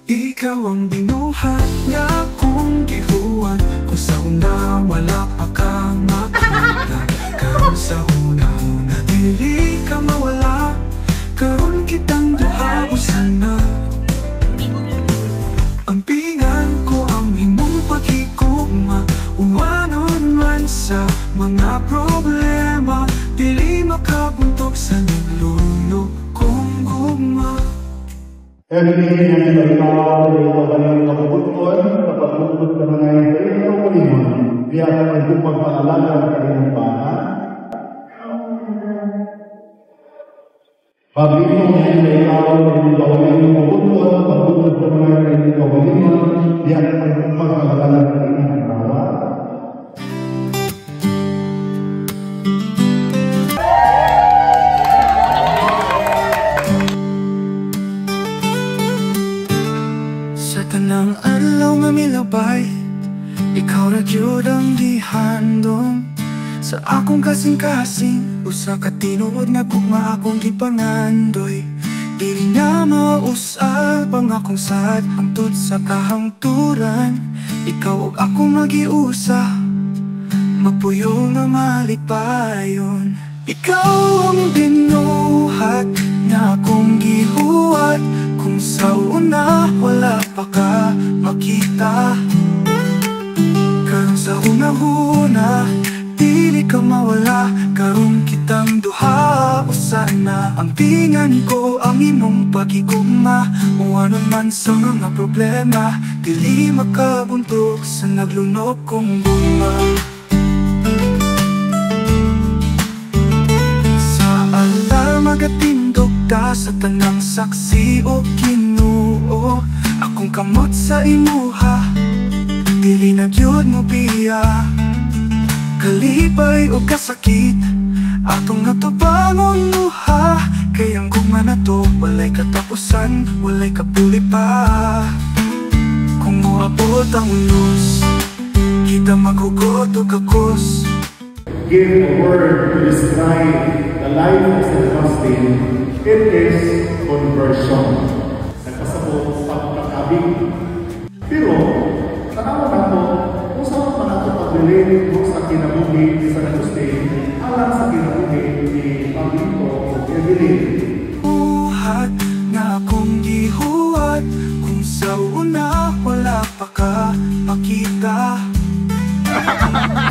Ikaw ang binuhat nga akong gihuwan, kung sa una wala pa ka makita. Karon sa una-una dili ka mawala, karon kitang duha usana. Ang pingan ko ang imong pagkikugma, uwanon man sa mga problema, dili makabuntok sa naglulok kong gugma. Everything yang diberitahu dari kawalan kebutuhan, terpatut mengenai perintah kuliman, dia akan menjumpai pengalaman kalian bahan. Bagi itu yang diberitahu dari kawalan kebutuhan, terpatut mengenai kawalan, dia akan menjumpai pengalaman kalian bahan. Sa tanang adlaw nga milabay, ikaw ra gyud ang gihandom sa akong kasing-kasing. Usa ka tinuod nga gugma akong gipangandoy, dili na mausab ang akong sad hangtod sa kahangturan. Ikaw ug ako magiusa, magpuyo nga malipayon. Ikaw ang binuhat nga akong gihuwat, kung sa una wala pa ka makita. Karon sa una-una dili ka mawala, karon kitang duha usana. Ang pingan ko ang imong pagkikugma, uwanon man sa mga problema, dili makabuntok sa naglunok kong bunga. Sa alarm magatindog ta sa tanang saksi o Ginoo, akong kamot sa imuha, dili na gyud mo biya. Kalipay o kasakit, atong natubangon luha, kay ang gugma na to walay katapusan, walay kapuli pa. Kung moabot ang unos, kita maghugot o kakos. Give a word to describe the life of St. Augustine, it is conversion. Nagpasabot sa pagkakabig. Pero, tanawan nato, kung saan pa nato pag-relate kung sa kinabuhi ni St. Augustine, alang sa kinabuhi ni Pablito o Evelyn. Buhat na akong gihuwat, kung sa una wala pa ka makita.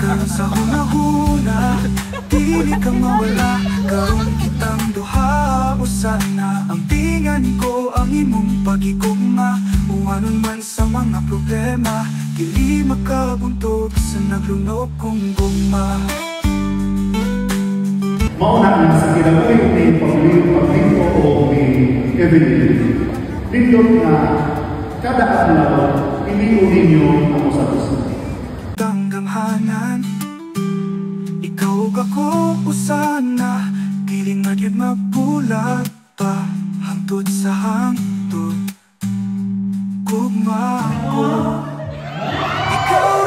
Karon sa huna-huna dili ka mawala, karon kitang duha usana. Ang pingan ko ang imong pagkikugma, uwanon man sa mga problema, dili makabuntok sa naglunok kong gugma. Mauna sa kinabuhi ni Pablito o ni Evelyn, nindot na kada adlaw iliw ninyo ang usa-usa. Tanggamhanan, ikaw ug ako usana, dili na gyud mabulag pa hangtod sa hangtod gugma ko. Ikaw